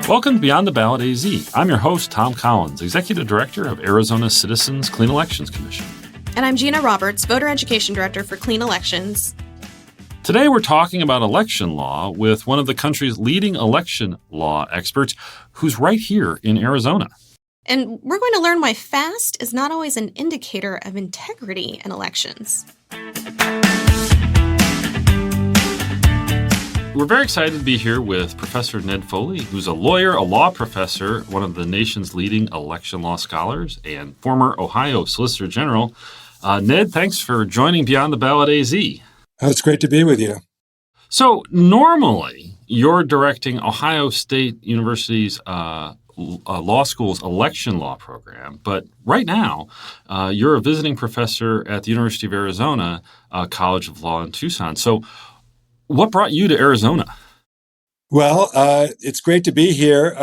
Welcome to Beyond the Ballot AZ. I'm your host, Tom Collins, Executive Director of Arizona Citizens Clean Elections Commission. And I'm Gina Roberts, Voter Education Director for Clean Elections. Today we're talking about election law with one of the country's leading election law experts who's right here in Arizona. And we're going to learn why fast is not always an indicator of integrity in elections. We're very excited to be here with Professor Ned Foley, who's a lawyer, a law professor, one of the nation's leading election law scholars, and former Ohio Solicitor General. Ned, thanks for joining Beyond the Ballot AZ. It's great to be with you. So normally, you're directing Ohio State University's law school's election law program, but right now, you're a visiting professor at the University of Arizona College of Law in Tucson. So what brought you to Arizona? Well, it's great to be here.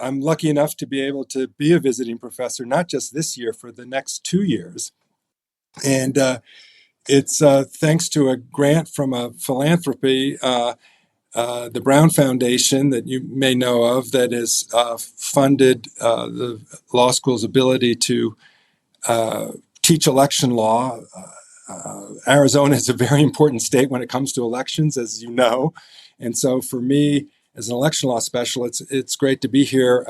I'm lucky enough to be able to be a visiting professor, not just this year, for the next 2 years. And it's thanks to a grant from a philanthropy, the Brown Foundation that you may know of, that has funded the law school's ability to teach election law. Arizona is a very important state when it comes to elections, as you know. And so for me, as an election law specialist, it's great to be here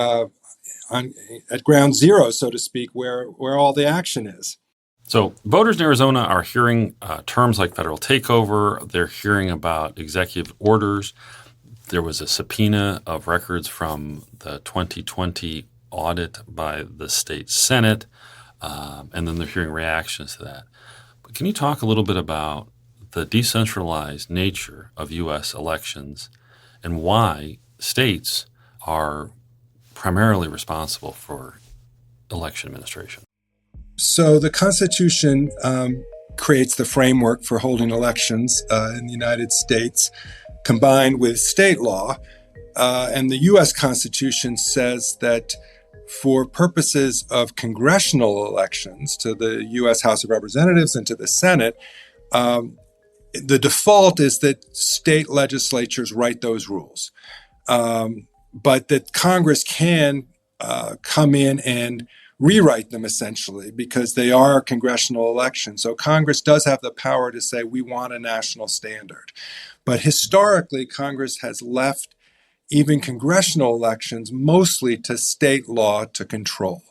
at ground zero, so to speak, where all the action is. So voters in Arizona are hearing terms like federal takeover. They're hearing about executive orders. There was a subpoena of records from the 2020 audit by the state Senate, and then they're hearing reactions to that. But can you talk a little bit about the decentralized nature of U.S. elections and why states are primarily responsible for election administration? So the Constitution creates the framework for holding elections in the United States, combined with state law. And the U.S. Constitution says that for purposes of congressional elections to the U.S. House of Representatives and to the Senate, the default is that state legislatures write those rules, but that Congress can come in and rewrite them, essentially, because they are congressional elections. So Congress does have the power to say, we want a national standard. But historically, Congress has left even congressional elections mostly to state law to control.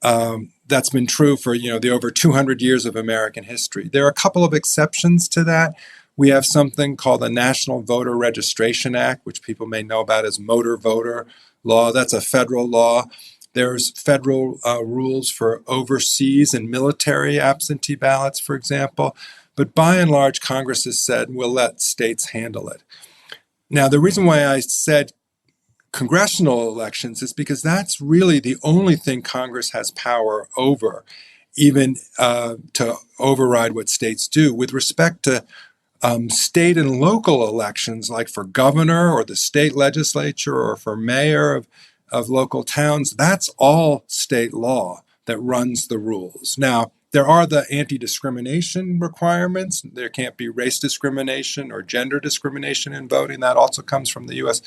That's been true for, the over 200 years of American history. There are a couple of exceptions to that. We have something called the National Voter Registration Act, which people may know about as motor voter law. That's a federal law. There's federal rules for overseas and military absentee ballots, for example. But by and large, Congress has said, we'll let states handle it. Now, the reason why I said congressional elections is because that's really the only thing Congress has power over, even to override what states do. With respect to state and local elections, like for governor or the state legislature or for mayor of local towns, that's all state law that runs the rules. Now, there are the anti-discrimination requirements. There can't be race discrimination or gender discrimination in voting. That also comes from the U.S.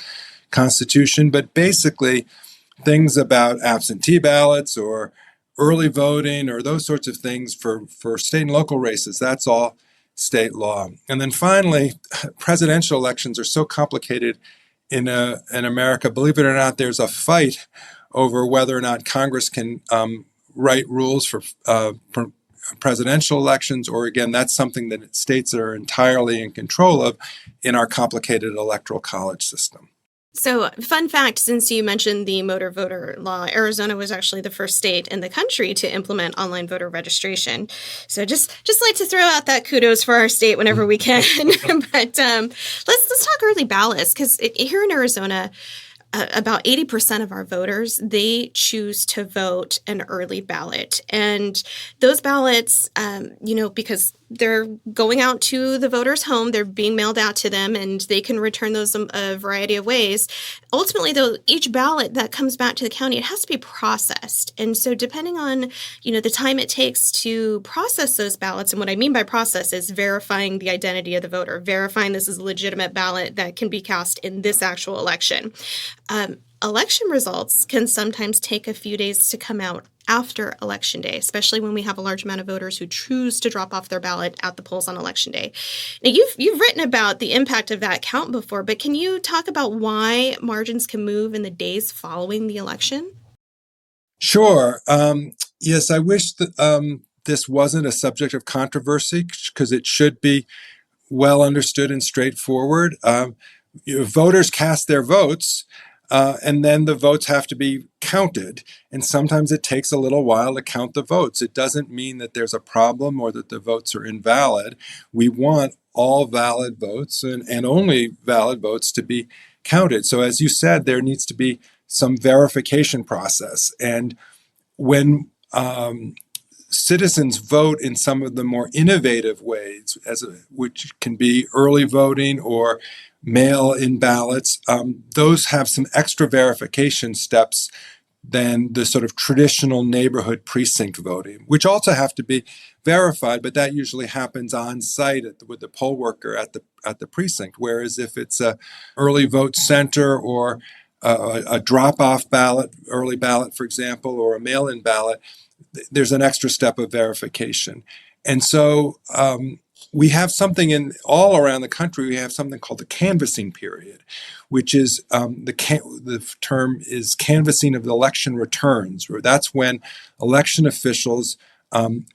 Constitution. But basically, things about absentee ballots or early voting or those sorts of things for state and local races, that's all state law. And then finally, presidential elections are so complicated in America. Believe it or not, there's a fight over whether or not Congress can write rules for presidential elections, or again, that's something that states are entirely in control of in our complicated electoral college system. So, fun fact, since you mentioned the motor voter law, Arizona was actually the first state in the country to implement online voter registration. So just like to throw out that kudos for our state whenever we can. But let's talk early ballots, because here in Arizona, about 80% of our voters, they choose to vote an early ballot. And those ballots, because they're going out to the voter's home, they're being mailed out to them, and they can return those a variety of ways. Ultimately, though, each ballot that comes back to the county, it has to be processed. And so depending on, the time it takes to process those ballots, and what I mean by process is verifying the identity of the voter, verifying this is a legitimate ballot that can be cast in this actual election. election results can sometimes take a few days to come out after Election Day, especially when we have a large amount of voters who choose to drop off their ballot at the polls on Election Day. Now, you've written about the impact of that count before, but can you talk about why margins can move in the days following the election? Sure. Yes, I wish that this wasn't a subject of controversy because it should be well understood and straightforward. Voters cast their votes, and then the votes have to be counted. And sometimes it takes a little while to count the votes. It doesn't mean that there's a problem or that the votes are invalid. We want all valid votes and only valid votes to be counted. So as you said, there needs to be some verification process. And when citizens vote in some of the more innovative ways, which can be early voting or mail-in ballots, those have some extra verification steps than the sort of traditional neighborhood precinct voting, which also have to be verified, but that usually happens on site with the poll worker at the precinct. Whereas if it's a early vote center or a drop-off ballot, early ballot, for example, or a mail-in ballot, there's an extra step of verification. And so we have something all around the country, we have something called the canvassing period, which is the term is canvassing of the election returns, where that's when election officials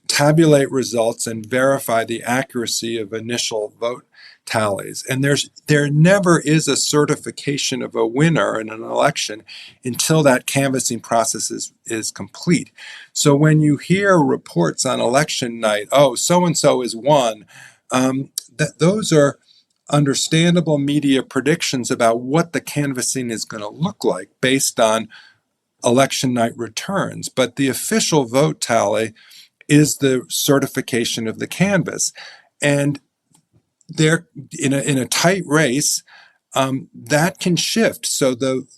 tabulate results and verify the accuracy of initial vote tallies. And there never is a certification of a winner in an election until that canvassing process is complete. So when you hear reports on election night, oh, so-and-so is won, those are understandable media predictions about what the canvassing is going to look like based on election night returns. But the official vote tally is the certification of the canvass. And they're in a tight race, that can shift. So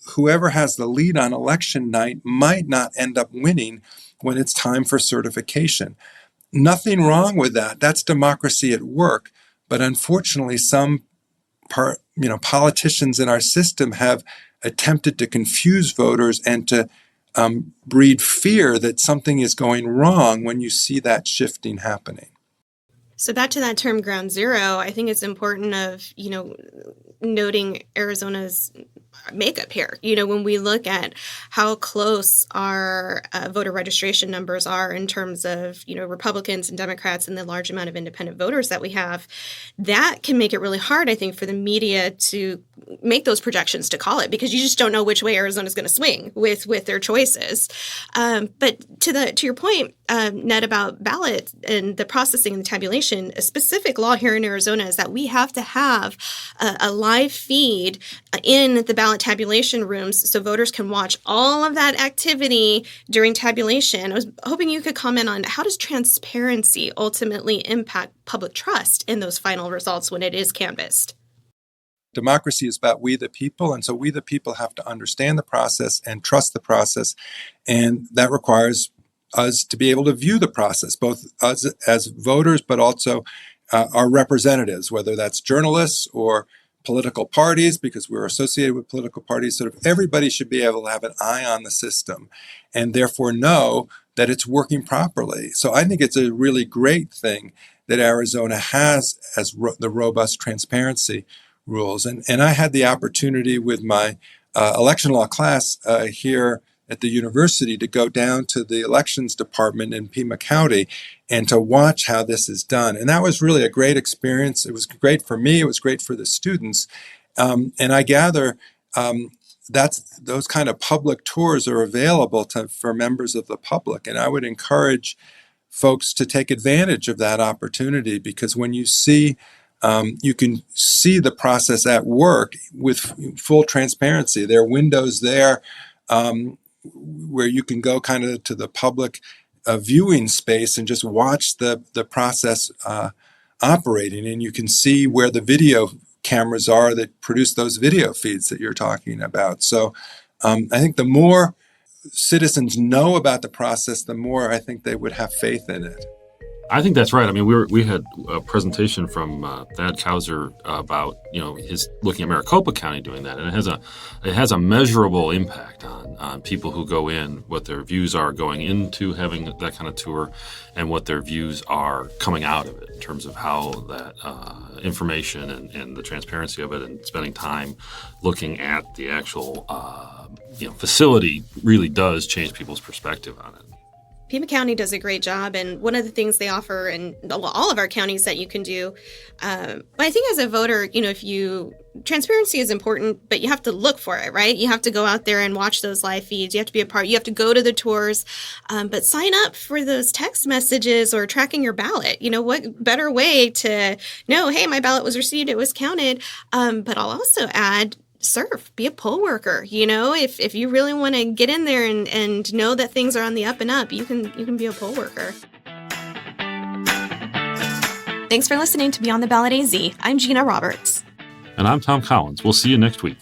whoever has the lead on election night might not end up winning when it's time for certification. Nothing wrong with that. That's democracy at work. But unfortunately, some politicians in our system have attempted to confuse voters and to breed fear that something is going wrong when you see that shifting happening. So back to that term ground zero, I think it's important of, noting Arizona's makeup here. When we look at how close our voter registration numbers are in terms of, Republicans and Democrats and the large amount of independent voters that we have, that can make it really hard, I think, for the media to make those projections to call it, because you just don't know which way Arizona's going to swing with their choices. But to your point, Ned, about ballot and the processing and the tabulation, a specific law here in Arizona is that we have to have a live feed in the ballot tabulation rooms so voters can watch all of that activity during tabulation. I was hoping you could comment on how does transparency ultimately impact public trust in those final results when it is canvassed? Democracy is about we the people, and so we the people have to understand the process and trust the process, and that requires us to be able to view the process, both us as voters, but also our representatives, whether that's journalists or political parties, because we're associated with political parties. Sort of everybody should be able to have an eye on the system and therefore know that it's working properly. So I think it's a really great thing that Arizona has as the robust transparency rules. And I had the opportunity with my election law class here at the university to go down to the elections department in Pima County and to watch how this is done. And that was really a great experience. It was great for me. It was great for the students. And I gather those kind of public tours are available for members of the public. And I would encourage folks to take advantage of that opportunity, because when you see you can see the process at work with full transparency. There are windows there where you can go kind of to the public viewing space and just watch the process operating. And you can see where the video cameras are that produce those video feeds that you're talking about. So I think the more citizens know about the process, the more I think they would have faith in it. I think that's right. I mean, we had a presentation from Thad Kauser about his looking at Maricopa County doing that, and it has a measurable impact on people who go in, what their views are going into having that kind of tour, and what their views are coming out of it in terms of how that information and the transparency of it, and spending time looking at the actual facility really does change people's perspective on it. Pima County does a great job, and one of the things they offer in all of our counties that you can do, but I think as a voter, transparency is important, but you have to look for it, right? You have to go out there and watch those live feeds. You have to be a part. You have to go to the tours, but sign up for those text messages or tracking your ballot. What better way to know, hey, my ballot was received, it was counted, but I'll also add, serve, be a poll worker. If you really want to get in there and know that things are on the up and up, you can be a poll worker. Thanks for listening to Beyond the Ballot AZ. I'm Gina Roberts. And I'm Tom Collins. We'll see you next week.